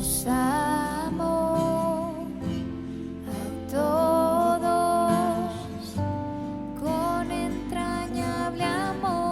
Nos amó a todos con entrañable amor.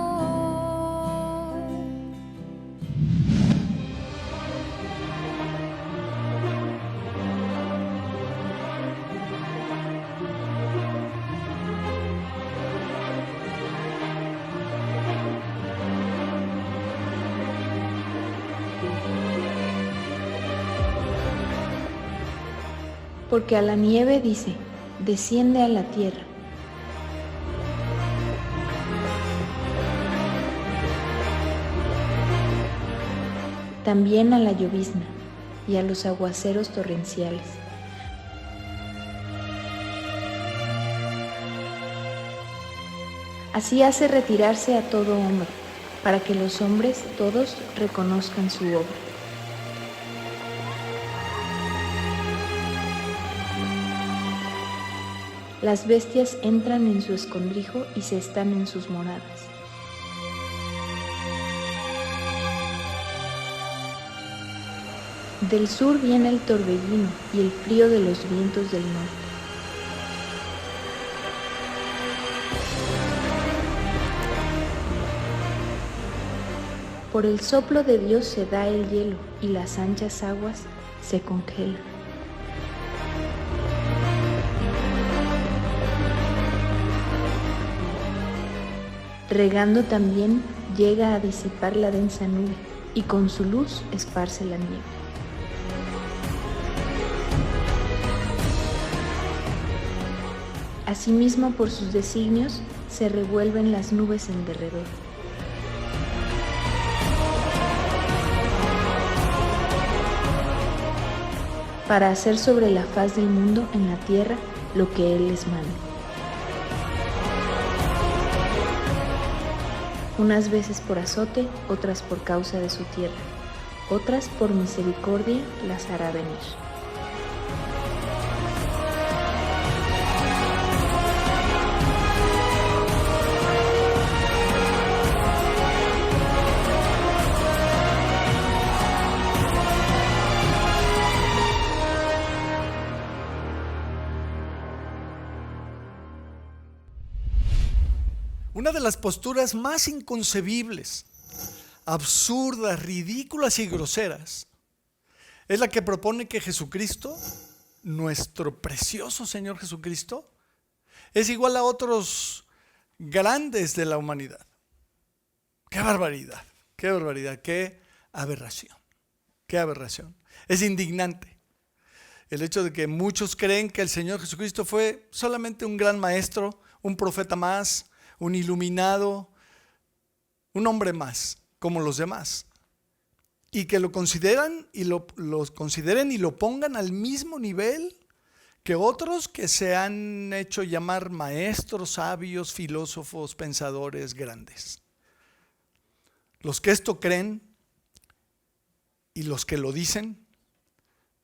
Porque a la nieve dice, desciende a la tierra. También a la llovizna y a los aguaceros torrenciales. Así hace retirarse a todo hombre, para que los hombres todos reconozcan su obra. Las bestias entran en su escondrijo y se están en sus moradas. Del sur viene el torbellino y el frío de los vientos del norte. Por el soplo de Dios se da el hielo y las anchas aguas se congelan. Regando también llega a disipar la densa nube y con su luz esparce la nieve. Asimismo, por sus designios se revuelven las nubes en derredor. Para hacer sobre la faz del mundo en la tierra lo que Él les manda. Unas veces por azote, otras por causa de su tierra, otras por misericordia las hará venir. Una de las posturas más inconcebibles, absurdas, ridículas y groseras es la que propone que Jesucristo, nuestro precioso Señor Jesucristo, es igual a otros grandes de la humanidad. ¡Qué barbaridad! ¡Qué barbaridad! ¡Qué aberración! ¡Qué aberración! Es indignante el hecho de que muchos creen que el Señor Jesucristo fue solamente un gran maestro, un profeta más, un iluminado, un hombre más, como los demás, y que lo consideran y los consideren y lo pongan al mismo nivel que otros que se han hecho llamar maestros, sabios, filósofos, pensadores grandes. Los que esto creen y los que lo dicen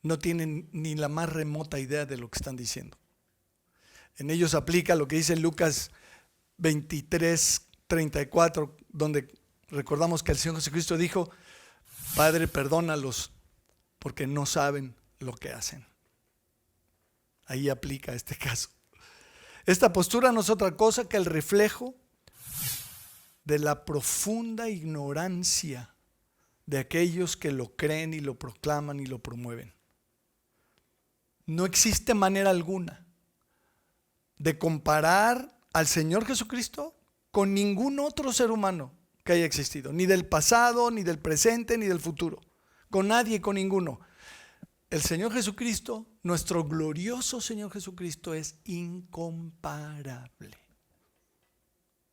no tienen ni la más remota idea de lo que están diciendo. En ellos aplica lo que dice Lucas 23:34, donde recordamos que el Señor Jesucristo dijo: Padre, perdónalos porque no saben lo que hacen. Ahí aplica este caso. Esta postura no es otra cosa que el reflejo de la profunda ignorancia de aquellos que lo creen y lo proclaman y lo promueven. No existe manera alguna de comparar al Señor Jesucristo con ningún otro ser humano que haya existido, ni del pasado, ni del presente, ni del futuro, con nadie, con ninguno. El Señor Jesucristo, nuestro glorioso Señor Jesucristo, es incomparable.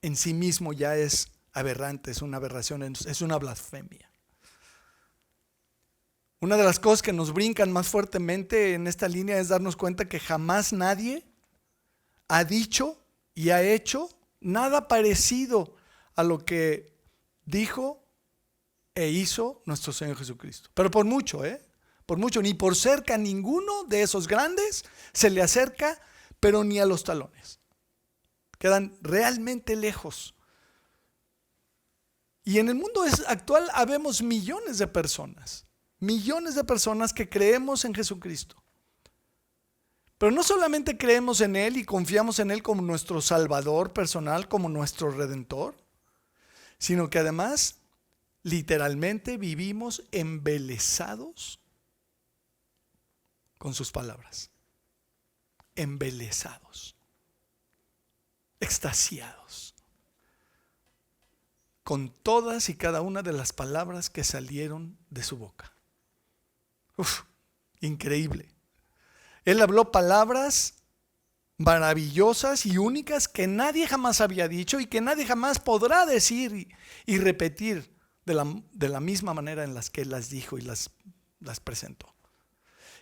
En sí mismo ya es aberrante, es una aberración, es una blasfemia. Una de las cosas que nos brincan más fuertemente en esta línea es darnos cuenta que jamás nadie ha dicho y ha hecho nada parecido a lo que dijo e hizo nuestro Señor Jesucristo. Pero por mucho, por mucho, ni por cerca ninguno de esos grandes se le acerca, pero ni a los talones. Quedan realmente lejos. Y en el mundo actual habemos millones de personas millones de personas que creemos en Jesucristo. Pero no solamente creemos en Él y confiamos en Él como nuestro Salvador personal, como nuestro Redentor, sino que además literalmente vivimos embelesados con sus palabras. Embelesados, extasiados con todas y cada una de las palabras que salieron de su boca. Increíble. Él habló palabras maravillosas y únicas que nadie jamás había dicho y que nadie jamás podrá decir y repetir de la misma manera en las que él las dijo y las presentó.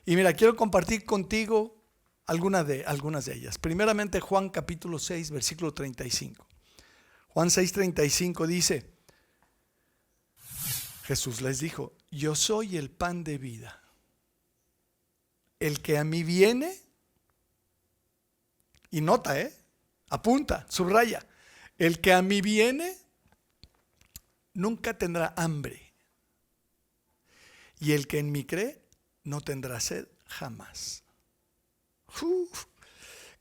Y mira, quiero compartir contigo algunas de ellas. Primeramente, Juan capítulo 6, versículo 35. Juan 6:35 dice, Jesús les dijo, yo soy el pan de vida. El que a mí viene, y nota, apunta, subraya, el que a mí viene nunca tendrá hambre. Y el que en mí cree no tendrá sed jamás.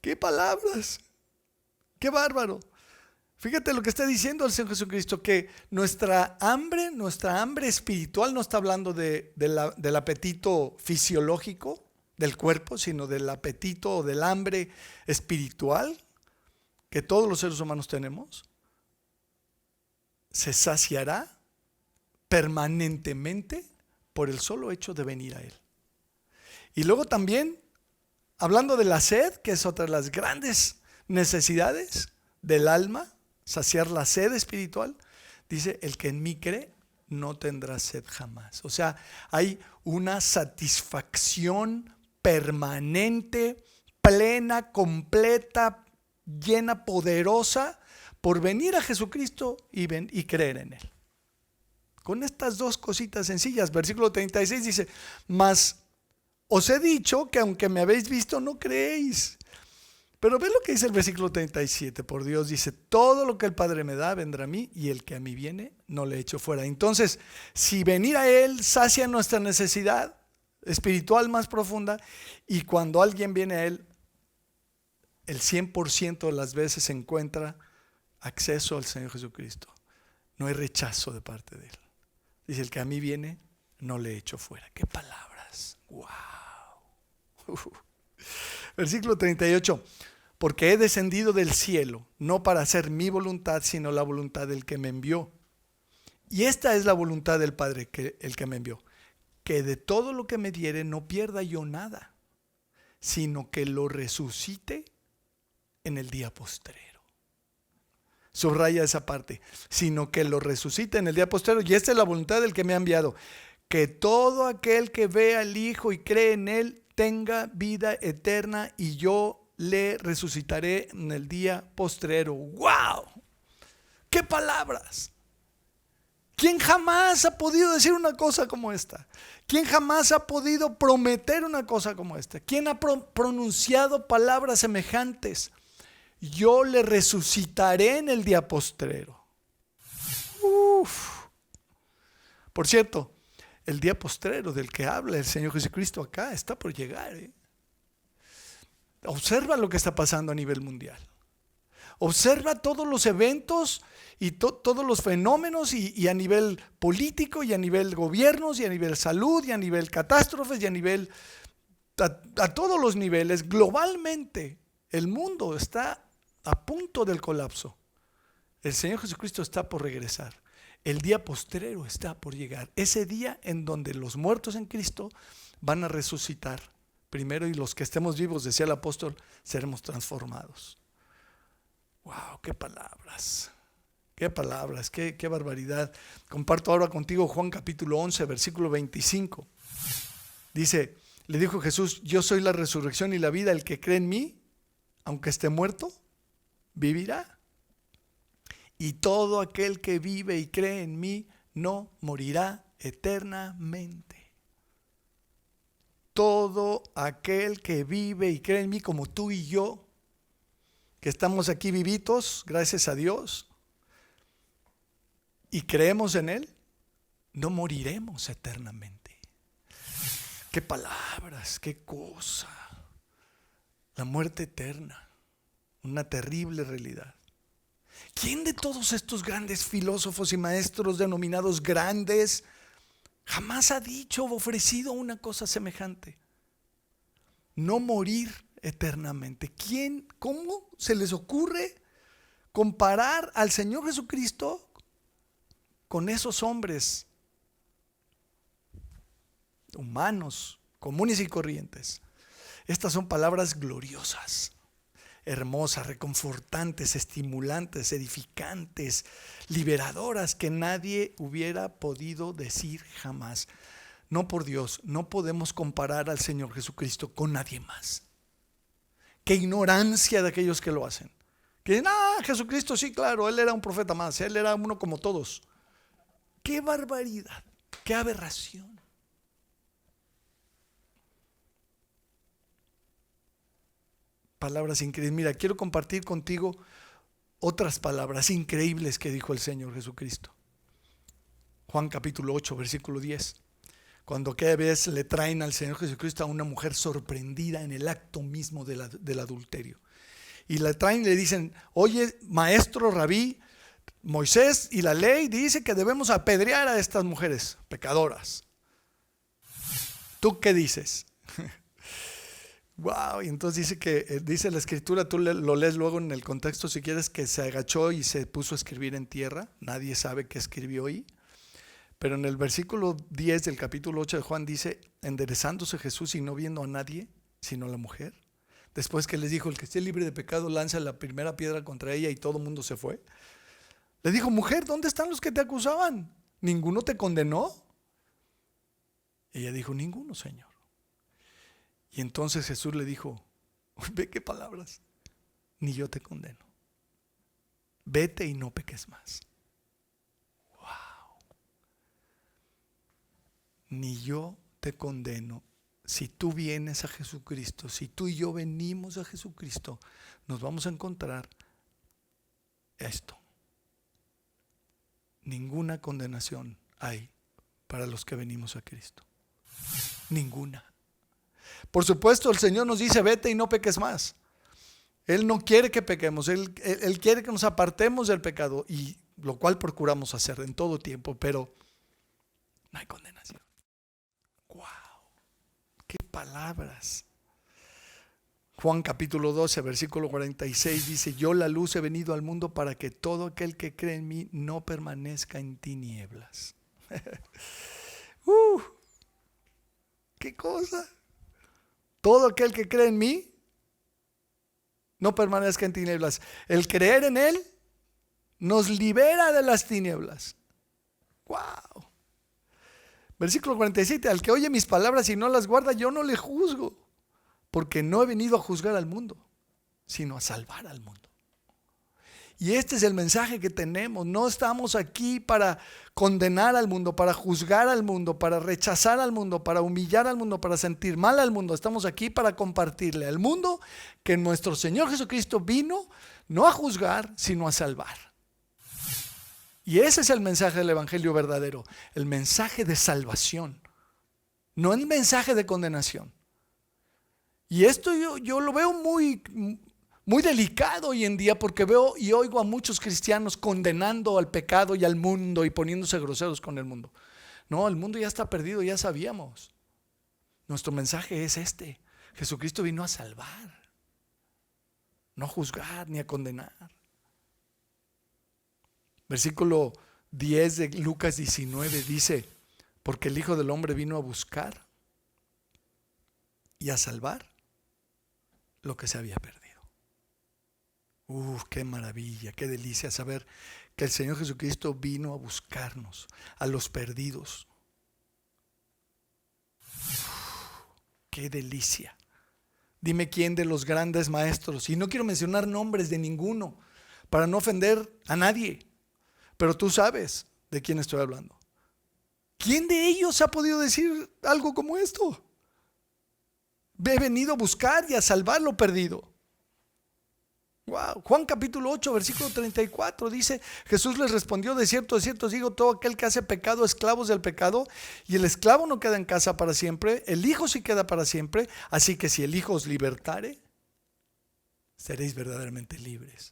¡Qué palabras! ¡Qué bárbaro! Fíjate lo que está diciendo el Señor Jesucristo, que nuestra hambre espiritual no está hablando del apetito fisiológico del cuerpo, sino del apetito o del hambre espiritual que todos los seres humanos tenemos. Se saciará permanentemente por el solo hecho de venir a Él. Y luego también, hablando de la sed, que es otra de las grandes necesidades del alma, saciar la sed espiritual, dice, el que en mí cree no tendrá sed jamás. O sea, hay una satisfacción permanente, plena, completa, llena, poderosa, por venir a Jesucristo y creer en Él. Con estas dos cositas sencillas, versículo 36 dice, mas os he dicho que aunque me habéis visto no creéis. Pero ve lo que dice el versículo 37, por Dios dice, todo lo que el Padre me da vendrá a mí y el que a mí viene no le echo fuera. Entonces, si venir a Él sacia nuestra necesidad espiritual más profunda, y cuando alguien viene a Él, el 100% de las veces se encuentra acceso al Señor Jesucristo. No hay rechazo de parte de Él. Dice, el que a mí viene no le echo fuera. ¡Qué palabras! ¡Wow! Versículo 38. Porque he descendido del cielo, no para hacer mi voluntad, sino la voluntad del que me envió. Y esta es la voluntad del Padre, el que me envió, que de todo lo que me diere no pierda yo nada, sino que lo resucite en el día postrero. Subraya esa parte, sino que lo resucite en el día postrero. Y esta es la voluntad del que me ha enviado, que todo aquel que vea al Hijo y cree en Él tenga vida eterna, y yo le resucitaré en el día postrero. ¡Wow! ¡Qué palabras! ¿Quién jamás ha podido decir una cosa como esta? ¿Quién jamás ha podido prometer una cosa como esta? ¿Quién ha pronunciado palabras semejantes? Yo le resucitaré en el día postrero. Uf. Por cierto, el día postrero del que habla el Señor Jesucristo acá está por llegar. Observa lo que está pasando a nivel mundial. Observa todos los eventos y todos los fenómenos y a nivel político y a nivel gobiernos y a nivel salud y a nivel catástrofes y a nivel a todos los niveles. Globalmente el mundo está a punto del colapso. El Señor Jesucristo está por regresar. El día postrero está por llegar. Ese día en donde los muertos en Cristo van a resucitar primero, y los que estemos vivos, decía el apóstol, seremos transformados. ¡Wow! ¡Qué palabras! ¡Qué palabras! ¡Qué barbaridad! Comparto ahora contigo Juan capítulo 11, versículo 25. Dice, le dijo Jesús, yo soy la resurrección y la vida, el que cree en mí, aunque esté muerto, vivirá. Y todo aquel que vive y cree en mí no morirá eternamente. Todo aquel que vive y cree en mí, como tú y yo, que estamos aquí vivitos, gracias a Dios, y creemos en Él, no moriremos eternamente. Qué palabras, qué cosa. La muerte eterna, una terrible realidad. ¿Quién de todos estos grandes filósofos y maestros denominados grandes jamás ha dicho o ofrecido una cosa semejante? No morir eternamente. ¿Quién? ¿Cómo se les ocurre comparar al Señor Jesucristo con esos hombres humanos, comunes y corrientes? Estas son palabras gloriosas, hermosas, reconfortantes, estimulantes, edificantes, liberadoras, que nadie hubiera podido decir jamás. No, por Dios, no podemos comparar al Señor Jesucristo con nadie más. Qué ignorancia de aquellos que lo hacen. Que dicen, Jesucristo sí, claro, Él era un profeta más, Él era uno como todos. Qué barbaridad, qué aberración. Palabras increíbles. Mira, quiero compartir contigo otras palabras increíbles que dijo el Señor Jesucristo. Juan capítulo 8, versículo 10. Cuando aquella vez le traen al Señor Jesucristo a una mujer sorprendida en el acto mismo del adulterio. Y la traen y le dicen, oye, maestro, rabí, Moisés y la ley dice que debemos apedrear a estas mujeres pecadoras. ¿Tú qué dices? Wow, y entonces dice la escritura, tú lo lees luego en el contexto si quieres, que se agachó y se puso a escribir en tierra. Nadie sabe qué escribió ahí. Pero en el versículo 10 del capítulo 8 de Juan dice, enderezándose Jesús y no viendo a nadie, sino a la mujer. Después que les dijo, el que esté libre de pecado lanza la primera piedra contra ella, y todo el mundo se fue. Le dijo, mujer, ¿dónde están los que te acusaban? ¿Ninguno te condenó? Ella dijo, ninguno, Señor. Y entonces Jesús le dijo, ve qué palabras, ni yo te condeno. Vete y no peques más. Wow. Ni yo te condeno. Si tú vienes a Jesucristo, si tú y yo venimos a Jesucristo, nos vamos a encontrar esto. Ninguna condenación hay para los que venimos a Cristo. Ninguna. Por supuesto, el Señor nos dice, vete y no peques más. Él no quiere que pequemos, Él quiere que nos apartemos del pecado, y lo cual procuramos hacer en todo tiempo, pero no hay condenación. ¡Wow! ¡Qué palabras! Juan capítulo 12, versículo 46 dice, yo la luz he venido al mundo para que todo aquel que cree en mí no permanezca en tinieblas. ¡Qué cosa! Todo aquel que cree en mí no permanezca en tinieblas. El creer en Él nos libera de las tinieblas. ¡Wow! Versículo 47, al que oye mis palabras y no las guarda, yo no le juzgo, porque no he venido a juzgar al mundo, sino a salvar al mundo. Y este es el mensaje que tenemos. No estamos aquí para condenar al mundo, para juzgar al mundo, para rechazar al mundo, para humillar al mundo, para sentir mal al mundo. Estamos aquí para compartirle al mundo que nuestro Señor Jesucristo vino no a juzgar, sino a salvar. Y ese es el mensaje del Evangelio verdadero, el mensaje de salvación, no el mensaje de condenación. Y esto yo lo veo muy delicado hoy en día, porque veo y oigo a muchos cristianos condenando al pecado y al mundo y poniéndose groseros con el mundo. No, el mundo ya está perdido, ya sabíamos. Nuestro mensaje es este: Jesucristo vino a salvar, no a juzgar ni a condenar. Versículo 10 de Lucas 19 dice, porque el Hijo del Hombre vino a buscar y a salvar lo que se había perdido. Qué maravilla, qué delicia saber que el Señor Jesucristo vino a buscarnos, a los perdidos. Qué delicia. Dime quién de los grandes maestros, y no quiero mencionar nombres de ninguno para no ofender a nadie, pero tú sabes de quién estoy hablando. ¿Quién de ellos ha podido decir algo como esto? He venido a buscar y a salvar lo perdido. Wow. Juan capítulo 8, versículo 34 dice, Jesús les respondió, de cierto os digo, todo aquel que hace pecado, esclavos del pecado, y el esclavo no queda en casa para siempre, el Hijo sí queda para siempre, así que si el Hijo os libertare, seréis verdaderamente libres.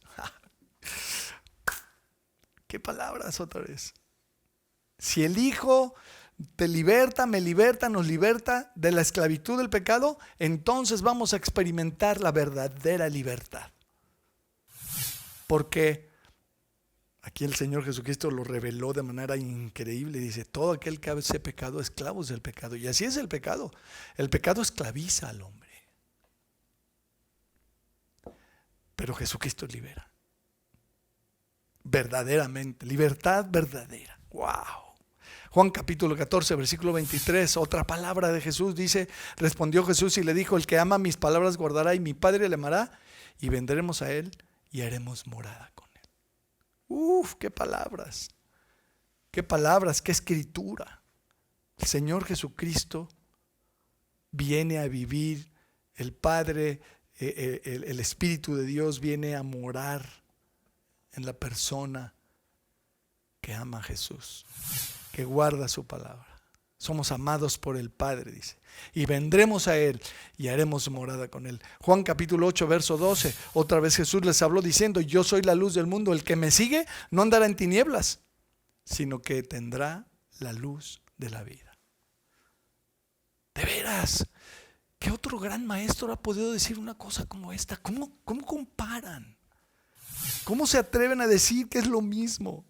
¿Qué palabras otra vez? Si el Hijo te liberta, me liberta, nos liberta de la esclavitud del pecado, entonces vamos a experimentar la verdadera libertad. Porque aquí el Señor Jesucristo lo reveló de manera increíble. Dice, todo aquel que hace pecado, esclavos del pecado. Y así es el pecado. El pecado esclaviza al hombre. Pero Jesucristo libera. Verdaderamente, libertad verdadera. ¡Wow! Juan capítulo 14, versículo 23, otra palabra de Jesús dice, respondió Jesús y le dijo, el que ama mis palabras guardará y mi Padre le amará y vendremos a él y haremos morada con él. ¡Uf! ¡Qué palabras! ¡Qué palabras! ¡Qué escritura! El Señor Jesucristo viene a vivir, el Padre, el Espíritu de Dios viene a morar en la persona que ama a Jesús, que guarda su palabra. Somos amados por el Padre, dice, y vendremos a Él y haremos morada con Él. Juan capítulo 8, verso 12, otra vez Jesús les habló diciendo, yo soy la luz del mundo, el que me sigue no andará en tinieblas, sino que tendrá la luz de la vida. De veras, ¿qué otro gran maestro ha podido decir una cosa como esta? ¿Cómo comparan? ¿Cómo se atreven a decir que es lo mismo?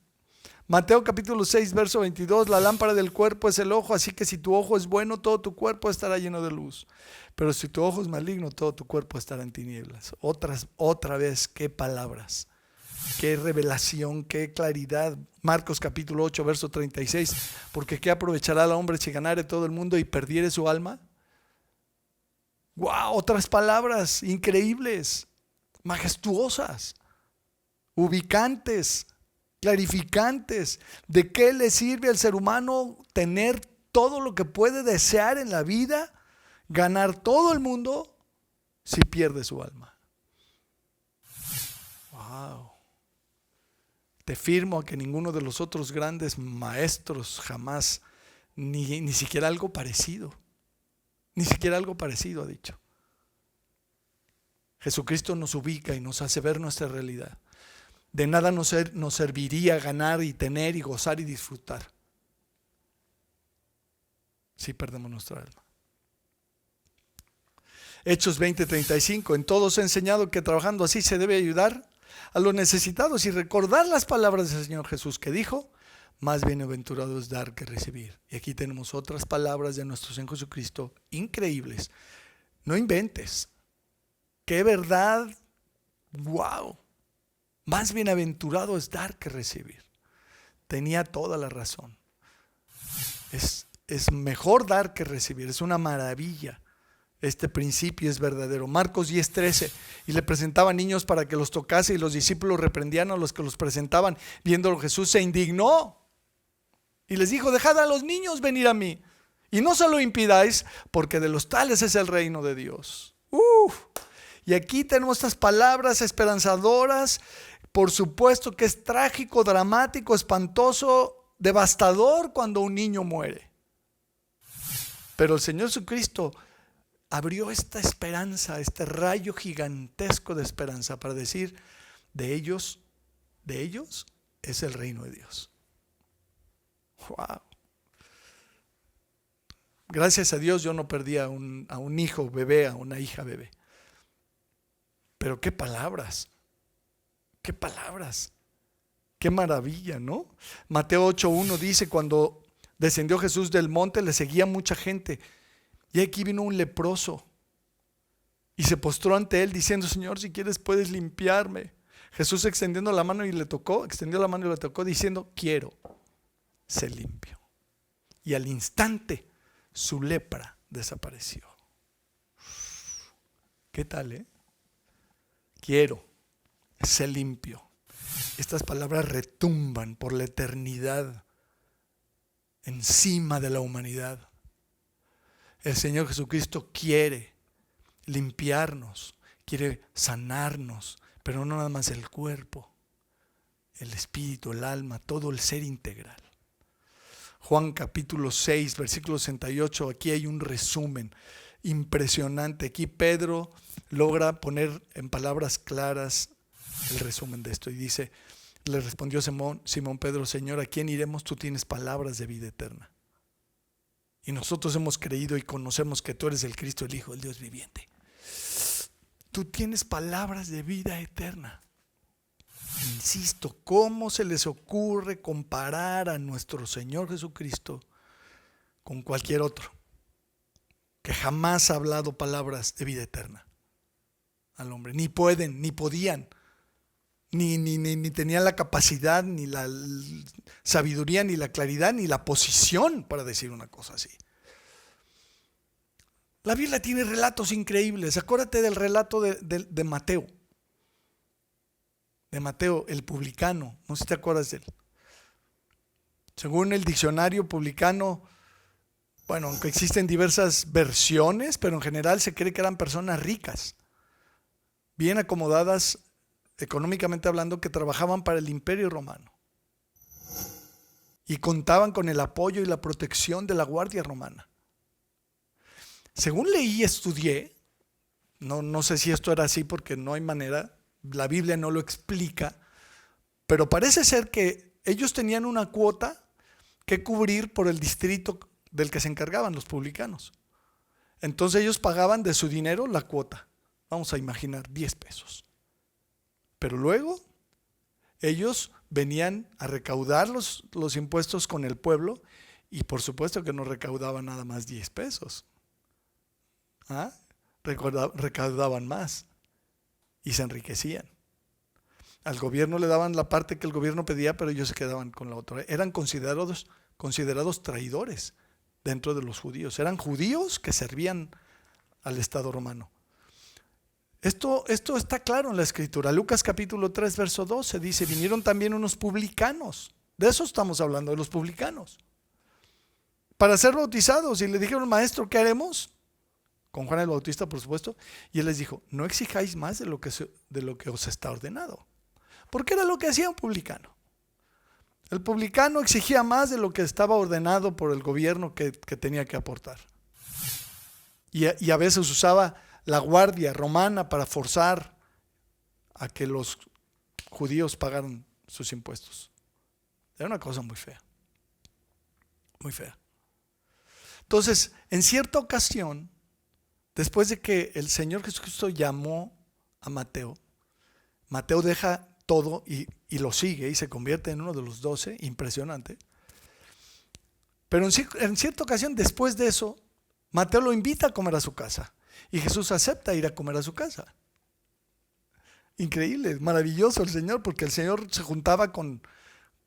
Mateo capítulo 6, verso 22, la lámpara del cuerpo es el ojo, así que si tu ojo es bueno, todo tu cuerpo estará lleno de luz. Pero si tu ojo es maligno, todo tu cuerpo estará en tinieblas. Otra vez, qué palabras, qué revelación, qué claridad. Marcos capítulo 8, verso 36, porque ¿qué aprovechará al hombre si ganare todo el mundo y perdiere su alma? ¡Wow! Otras palabras increíbles, majestuosas, ubicantes, clarificantes. ¿De qué le sirve al ser humano tener todo lo que puede desear en la vida, ganar todo el mundo, si pierde su alma? Wow. Te firmo a que ninguno de los otros grandes maestros jamás, ni siquiera algo parecido, ha dicho. Jesucristo nos ubica y nos hace ver nuestra realidad. De nada nos serviría ganar y tener y gozar y disfrutar si perdemos nuestra alma. Hechos 20:35, en todos he enseñado que trabajando así se debe ayudar a los necesitados y recordar las palabras del Señor Jesús que dijo, más bienaventurado es dar que recibir. Y aquí tenemos otras palabras de nuestro Señor Jesucristo increíbles. No inventes. Qué verdad. Wow. Más bienaventurado es dar que recibir. Tenía toda la razón. Es mejor dar que recibir. Es una maravilla. Este principio es verdadero. Marcos 10:13. Y le presentaban niños para que los tocase y los discípulos reprendían a los que los presentaban. Viéndolo Jesús se indignó y les dijo, dejad a los niños venir a mí y no se lo impidáis, porque de los tales es el reino de Dios. Y aquí tenemos estas palabras esperanzadoras. Por supuesto que es trágico, dramático, espantoso, devastador cuando un niño muere. Pero el Señor Jesucristo abrió esta esperanza, este rayo gigantesco de esperanza para decir, de ellos es el reino de Dios. Wow. Gracias a Dios yo no perdí a un hijo bebé, a una hija bebé. Pero qué palabras, qué maravilla, ¿no? Mateo 8:1 dice, cuando descendió Jesús del monte le seguía mucha gente y aquí vino un leproso y se postró ante él diciendo, Señor, si quieres puedes limpiarme. Jesús extendió la mano y le tocó diciendo, quiero, sé limpio. Y al instante su lepra desapareció. ¿Qué tal, Quiero, sé limpio. Estas palabras retumban por la eternidad encima de la humanidad. El Señor Jesucristo quiere limpiarnos, quiere sanarnos, pero no nada más el cuerpo, el espíritu, el alma, todo el ser integral. Juan capítulo 6, versículo 68, aquí hay un resumen impresionante. Aquí Pedro logra poner en palabras claras el resumen de esto y dice, le respondió Simón Pedro: Señor, ¿a quién iremos? Tú tienes palabras de vida eterna. Y nosotros hemos creído y conocemos que tú eres el Cristo, el Hijo del Dios viviente. Tú tienes palabras de vida eterna. Insisto, ¿cómo se les ocurre comparar a nuestro Señor Jesucristo con cualquier otro que jamás ha hablado palabras de vida eterna al hombre? Ni pueden, ni podían, ni tenían la capacidad, ni la sabiduría, ni la claridad, ni la posición para decir una cosa así. La Biblia tiene relatos increíbles. Acuérdate del relato de Mateo. De Mateo, el publicano. No sé si te acuerdas de él. Según el diccionario publicano, bueno, aunque existen diversas versiones, pero en general se cree que eran personas ricas, bien acomodadas económicamente hablando, que trabajaban para el Imperio Romano y contaban con el apoyo y la protección de la Guardia Romana. Según leí y estudié, no sé si esto era así porque no hay manera, la Biblia no lo explica, pero parece ser que ellos tenían una cuota que cubrir por el distrito del que se encargaban los publicanos. Entonces ellos pagaban de su dinero la cuota, vamos a imaginar 10 pesos. Pero luego ellos venían a recaudar los impuestos con el pueblo y por supuesto que no recaudaban nada más 10 pesos. Recaudaban más y se enriquecían. Al gobierno le daban la parte que el gobierno pedía, pero ellos se quedaban con la otra. Eran considerados traidores dentro de los judíos. Eran judíos que servían al Estado romano. Esto está claro en la Escritura. Lucas capítulo 3, verso 12 dice: vinieron también unos publicanos. De eso estamos hablando, de los publicanos, para ser bautizados. Y le dijeron: maestro, ¿qué haremos? Con Juan el Bautista, por supuesto. Y él les dijo: no exijáis más de lo que os está ordenado. Porque era lo que hacía un publicano. El publicano exigía más de lo que estaba ordenado por el gobierno que tenía que aportar. Y a veces usaba la guardia romana para forzar a que los judíos pagaran sus impuestos. Era una cosa muy fea. Muy fea. Entonces, en cierta ocasión, después de que el Señor Jesucristo llamó a Mateo, Mateo deja todo y lo sigue y se convierte en uno de los 12, impresionante. Pero en cierta ocasión, después de eso, Mateo lo invita a comer a su casa y Jesús acepta ir a comer a su casa. Increíble, maravilloso el Señor, porque el Señor se juntaba con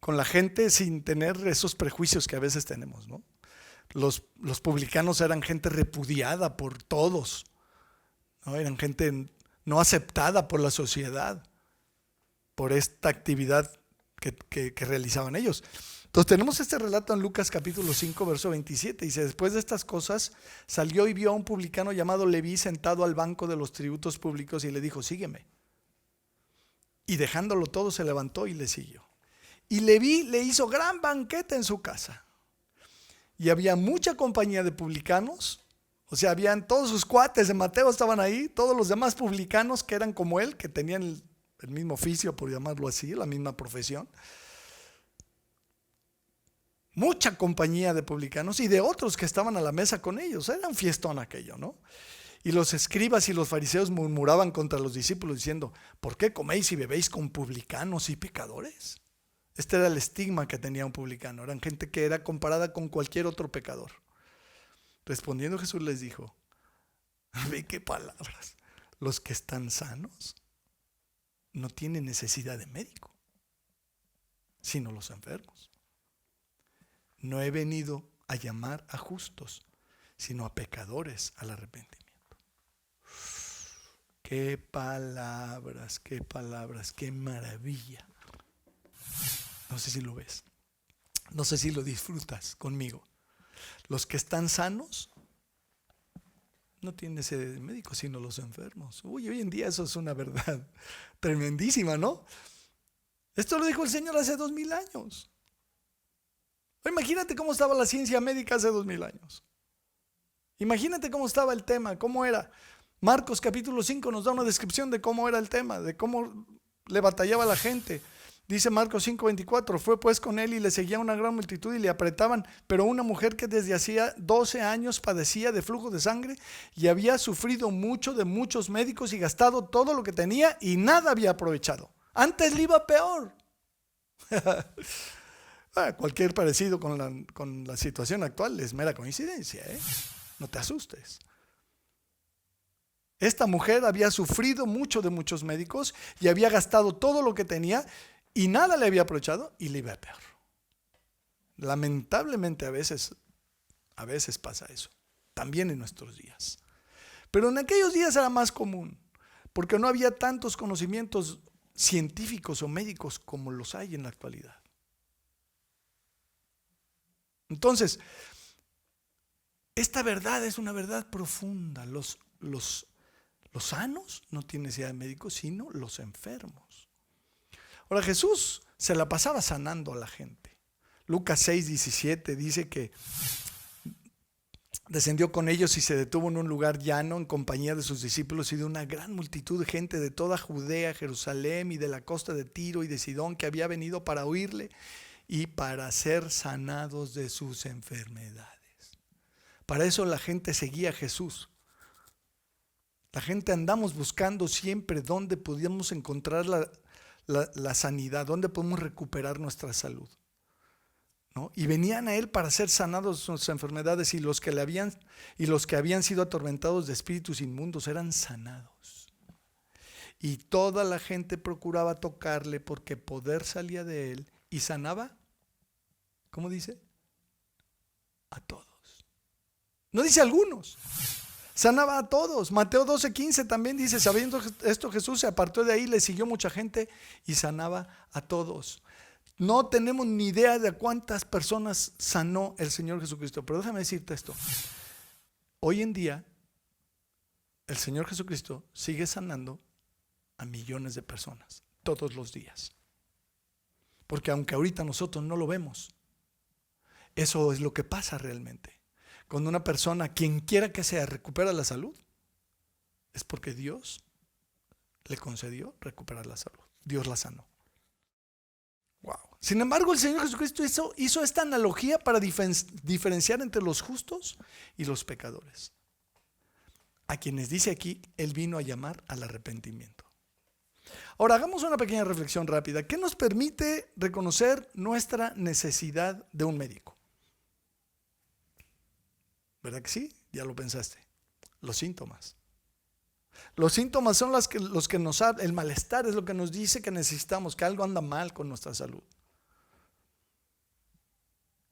la gente sin tener esos prejuicios que a veces tenemos, ¿no? Los publicanos eran gente repudiada por todos, ¿no? Eran gente no aceptada por la sociedad por esta actividad que realizaban ellos. Entonces tenemos este relato en Lucas capítulo 5, verso 27. Dice: después de estas cosas salió y vio a un publicano llamado Leví sentado al banco de los tributos públicos y le dijo: sígueme. Y dejándolo todo se levantó y le siguió. Y Leví le hizo gran banquete en su casa. Y había mucha compañía de publicanos, o sea, habían todos sus cuates de Mateo estaban ahí, todos los demás publicanos que eran como él, que tenían el mismo oficio, por llamarlo así, la misma profesión. Mucha compañía de publicanos y de otros que estaban a la mesa con ellos. Era un fiestón aquello, ¿no? Y los escribas y los fariseos murmuraban contra los discípulos diciendo: ¿por qué coméis y bebéis con publicanos y pecadores? Este era el estigma que tenía un publicano. Eran gente que era comparada con cualquier otro pecador. Respondiendo Jesús les dijo: ve qué palabras. Los que están sanos no tienen necesidad de médico, sino los enfermos. No he venido a llamar a justos, sino a pecadores al arrepentimiento. Qué palabras, qué maravilla. No sé si lo ves, no sé si lo disfrutas conmigo. Los que están sanos no tiene sede de médicos sino los enfermos. Uy, hoy en día eso es una verdad tremendísima, ¿no? Esto lo dijo el Señor hace 2000 años. Imagínate cómo estaba la ciencia médica hace 2000 años. Imagínate cómo estaba el tema, cómo era. Marcos capítulo 5 nos da una descripción de cómo era el tema, de cómo le batallaba la gente. Dice Marcos 5:24, fue pues con él y le seguía una gran multitud y le apretaban, pero una mujer que desde hacía 12 años padecía de flujo de sangre y había sufrido mucho de muchos médicos y gastado todo lo que tenía y nada había aprovechado. Antes le iba peor. Cualquier parecido con la situación actual es mera coincidencia, ¿eh? No te asustes. Esta mujer había sufrido mucho de muchos médicos y había gastado todo lo que tenía y nada le había aprovechado y le iba peor. Lamentablemente a veces pasa eso, también en nuestros días. Pero en aquellos días era más común, porque no había tantos conocimientos científicos o médicos como los hay en la actualidad. Entonces, esta verdad es una verdad profunda. Los sanos no tienen necesidad de médicos, sino los enfermos. Ahora, Jesús se la pasaba sanando a la gente. Lucas 6:17 dice que descendió con ellos y se detuvo en un lugar llano en compañía de sus discípulos y de una gran multitud de gente de toda Judea, Jerusalén y de la costa de Tiro y de Sidón que había venido para oírle y para ser sanados de sus enfermedades. Para eso la gente seguía a Jesús. La gente andamos buscando siempre dónde podíamos encontrar la sanidad, dónde podemos recuperar nuestra salud, ¿no? Y venían a él para ser sanados de sus enfermedades y los que habían sido atormentados de espíritus inmundos eran sanados. Y toda la gente procuraba tocarle porque poder salía de él y sanaba, ¿cómo dice? A todos. No dice algunos. Sanaba a todos. Mateo 12:15 también dice, sabiendo esto Jesús se apartó de ahí, le siguió mucha gente y sanaba a todos. No tenemos ni idea de cuántas personas sanó el Señor Jesucristo, pero déjame decirte esto. Hoy en día, el Señor Jesucristo sigue sanando a millones de personas, todos los días. Porque aunque ahorita nosotros no lo vemos, eso es lo que pasa realmente. Cuando una persona, quien quiera que sea, recupera la salud, es porque Dios le concedió recuperar la salud. Dios la sanó. Wow. Sin embargo, el Señor Jesucristo hizo esta analogía para diferenciar entre los justos y los pecadores. A quienes dice aquí, Él vino a llamar al arrepentimiento. Ahora, hagamos una pequeña reflexión rápida. ¿Qué nos permite reconocer nuestra necesidad de un médico? ¿Verdad que sí? Ya lo pensaste. Los síntomas. Los síntomas son los que nos hablan. El malestar es lo que nos dice que necesitamos, que algo anda mal con nuestra salud.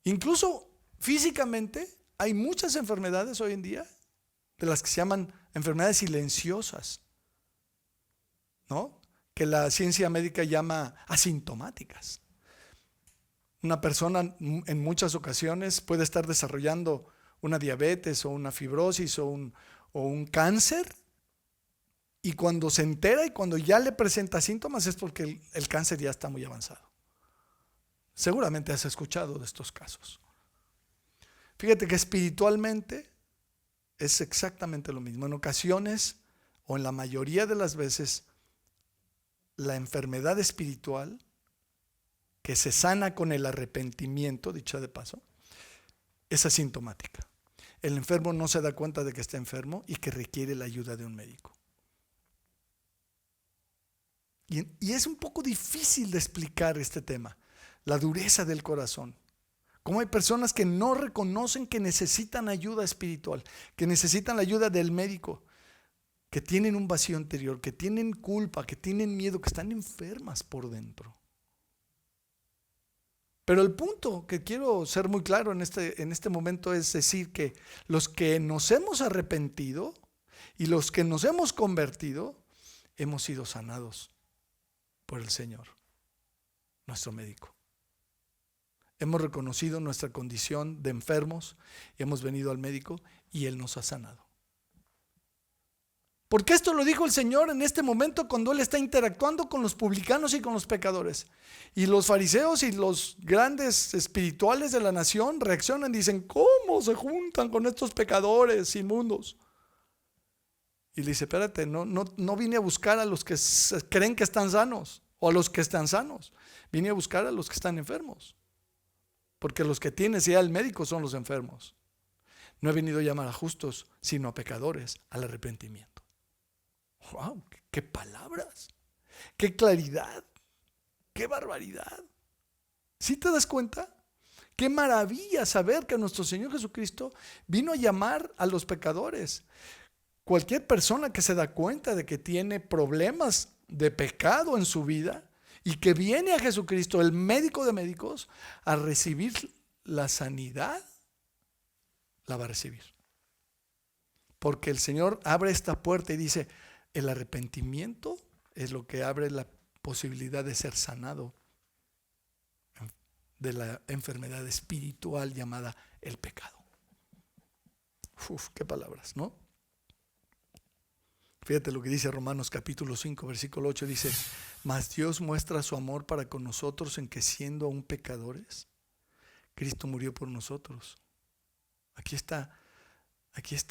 Incluso físicamente hay muchas enfermedades hoy en día de las que se llaman enfermedades silenciosas, ¿no? Que la ciencia médica llama asintomáticas. Una persona en muchas ocasiones puede estar desarrollando una diabetes o una fibrosis o un cáncer, y cuando se entera y cuando ya le presenta síntomas es porque el cáncer ya está muy avanzado. Seguramente has escuchado de estos casos. Fíjate que espiritualmente es exactamente lo mismo. En ocasiones, o en la mayoría de las veces, la enfermedad espiritual que se sana con el arrepentimiento, dicho de paso, es asintomática. El enfermo no se da cuenta de que está enfermo y que requiere la ayuda de un médico. Y es un poco difícil de explicar este tema, la dureza del corazón. Cómo hay personas que no reconocen que necesitan ayuda espiritual, que necesitan la ayuda del médico, que tienen un vacío interior, que tienen culpa, que tienen miedo, que están enfermas por dentro. Pero el punto que quiero ser muy claro en este momento es decir que los que nos hemos arrepentido y los que nos hemos convertido, hemos sido sanados por el Señor, nuestro médico. Hemos reconocido nuestra condición de enfermos y hemos venido al médico y Él nos ha sanado. Porque esto lo dijo el Señor en este momento cuando Él está interactuando con los publicanos y con los pecadores. Y los fariseos y los grandes espirituales de la nación reaccionan y dicen: ¿cómo se juntan con estos pecadores inmundos? Y le dice: espérate, no vine a buscar a los que creen que están sanos o a los que están sanos. Vine a buscar a los que están enfermos. Porque los que tienen ya el médico son los enfermos. No he venido a llamar a justos, sino a pecadores al arrepentimiento. ¡Wow! ¡Qué palabras! ¡Qué claridad! ¡Qué barbaridad! ¿Sí te das cuenta? ¡Qué maravilla saber que nuestro Señor Jesucristo vino a llamar a los pecadores! Cualquier persona que se da cuenta de que tiene problemas de pecado en su vida y que viene a Jesucristo, el médico de médicos, a recibir la sanidad, la va a recibir. Porque el Señor abre esta puerta y dice: el arrepentimiento es lo que abre la posibilidad de ser sanado de la enfermedad espiritual llamada el pecado. Uf, qué palabras, ¿no? Fíjate lo que dice Romanos capítulo 5, versículo 8, dice: mas Dios muestra su amor para con nosotros en que, siendo aún pecadores, Cristo murió por nosotros. Aquí está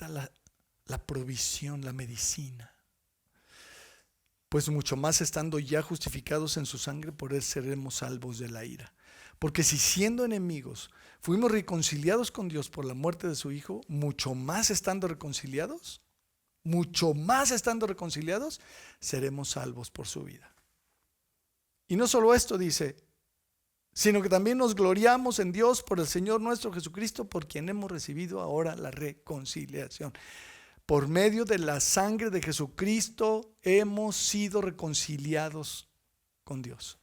la provisión, la medicina. Pues mucho más estando ya justificados en su sangre, por Él seremos salvos de la ira. Porque si siendo enemigos fuimos reconciliados con Dios por la muerte de su Hijo, mucho más estando reconciliados, seremos salvos por su vida. Y no solo esto dice, sino que también nos gloriamos en Dios por el Señor nuestro Jesucristo, por quien hemos recibido ahora la reconciliación. Por medio de la sangre de Jesucristo hemos sido reconciliados con Dios.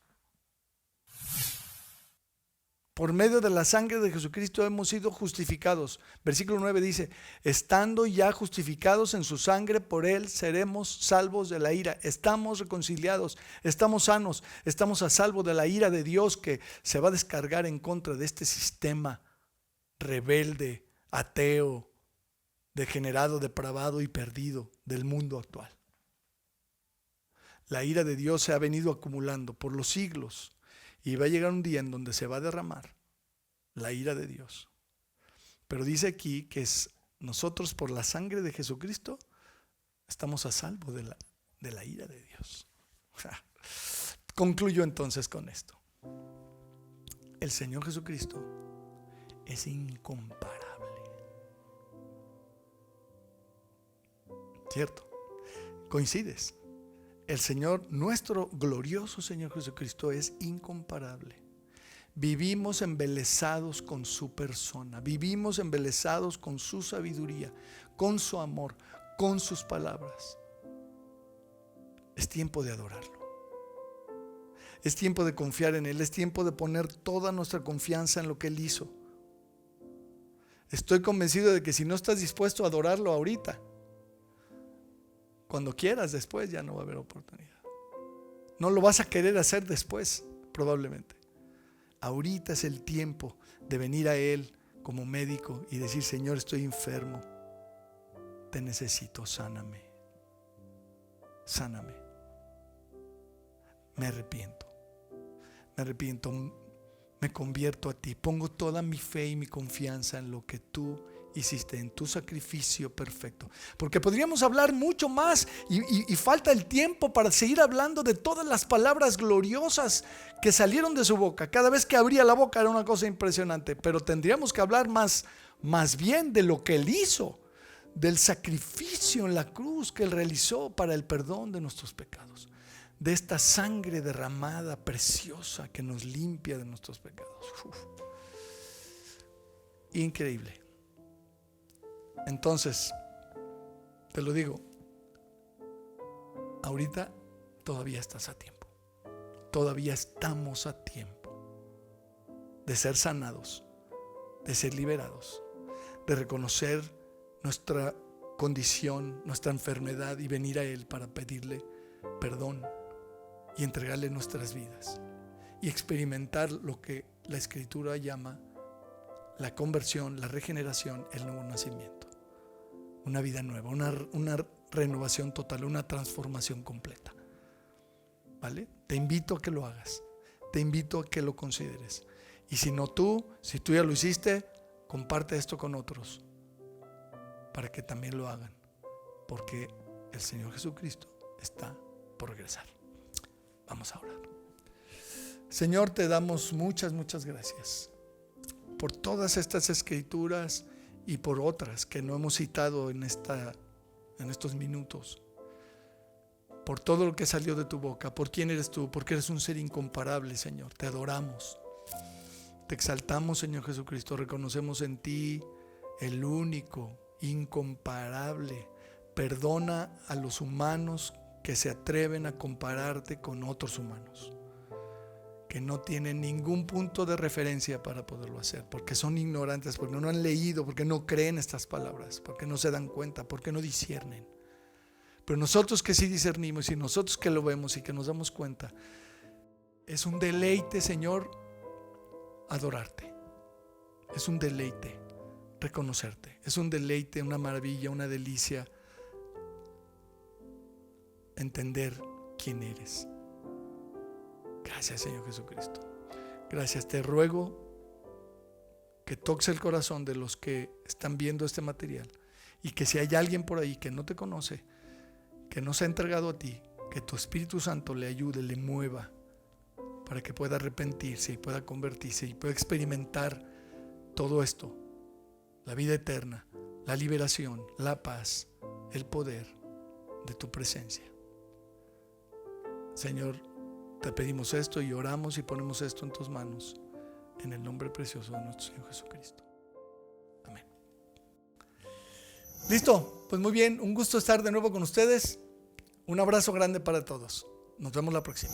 Por medio de la sangre de Jesucristo hemos sido justificados. Versículo 9 dice: estando ya justificados en su sangre, por Él seremos salvos de la ira. Estamos reconciliados, estamos sanos, estamos a salvo de la ira de Dios que se va a descargar en contra de este sistema rebelde, ateo, degenerado, depravado y perdido del mundo actual. La ira de Dios se ha venido acumulando por los siglos. Y va a llegar un día en donde se va a derramar la ira de Dios. Pero dice aquí que nosotros, por la sangre de Jesucristo, estamos a salvo de la ira de Dios. Concluyo entonces con esto. El Señor Jesucristo es incomparable. ¿Cierto? ¿Coincides? El Señor, nuestro glorioso Señor Jesucristo, es incomparable. Vivimos embelesados con su persona, vivimos embelesados con su sabiduría, con su amor, con sus palabras. Es tiempo de adorarlo. Es tiempo de confiar en Él, es tiempo de poner toda nuestra confianza en lo que Él hizo. Estoy convencido de que si no estás dispuesto a adorarlo ahorita, cuando quieras después ya no va a haber oportunidad. No lo vas a querer hacer después, probablemente. Ahorita es el tiempo de venir a Él como médico y decir: Señor, estoy enfermo, te necesito, sáname. Sáname. Me arrepiento, me convierto a ti, pongo toda mi fe y mi confianza en lo que tú hiciste, en tu sacrificio perfecto. Porque podríamos hablar mucho más y falta el tiempo para seguir hablando de todas las palabras gloriosas que salieron de su boca. Cada vez que abría la boca era una cosa impresionante, pero tendríamos que hablar más bien de lo que Él hizo, del sacrificio en la cruz que Él realizó para el perdón de nuestros pecados, de esta sangre derramada preciosa que nos limpia de nuestros pecados. Increíble. Entonces, te lo digo, ahorita todavía estás a tiempo. Todavía estamos a tiempo de ser sanados, de ser liberados, de reconocer nuestra condición, nuestra enfermedad y venir a Él para pedirle perdón y entregarle nuestras vidas y experimentar lo que la Escritura llama la conversión, la regeneración, el nuevo nacimiento. una vida nueva, una renovación total, una transformación completa. ¿Vale? Te invito a que lo hagas, te invito a que lo consideres. Y si tú ya lo hiciste, comparte esto con otros para que también lo hagan, porque el Señor Jesucristo está por regresar. Vamos a orar. Señor, te damos muchas gracias por todas estas escrituras y por otras que no hemos citado en estos minutos, por todo lo que salió de tu boca, por quién eres tú, porque eres un ser incomparable, Señor. Te adoramos, te exaltamos, Señor Jesucristo. Reconocemos en ti el único, incomparable. Perdona a los humanos que se atreven a compararte con otros humanos, que no tienen ningún punto de referencia para poderlo hacer, porque son ignorantes, porque no han leído, porque no creen estas palabras, porque no se dan cuenta, porque no disciernen. Pero nosotros que sí discernimos y nosotros que lo vemos y que nos damos cuenta, es un deleite, Señor, adorarte. Es un deleite reconocerte. Es un deleite, una maravilla, una delicia entender quién eres. Gracias, Señor Jesucristo. Gracias. Te ruego que toques el corazón de los que están viendo este material, y que si hay alguien por ahí que no te conoce, que no se ha entregado a ti, que tu Espíritu Santo le ayude, le mueva, para que pueda arrepentirse y pueda convertirse y pueda experimentar todo esto: la vida eterna, la liberación, la paz, el poder de tu presencia. Señor, te pedimos esto y oramos y ponemos esto en tus manos, en el nombre precioso de nuestro Señor Jesucristo. Amén. Listo, pues muy bien, un gusto estar de nuevo con ustedes. Un abrazo grande para todos. Nos vemos la próxima.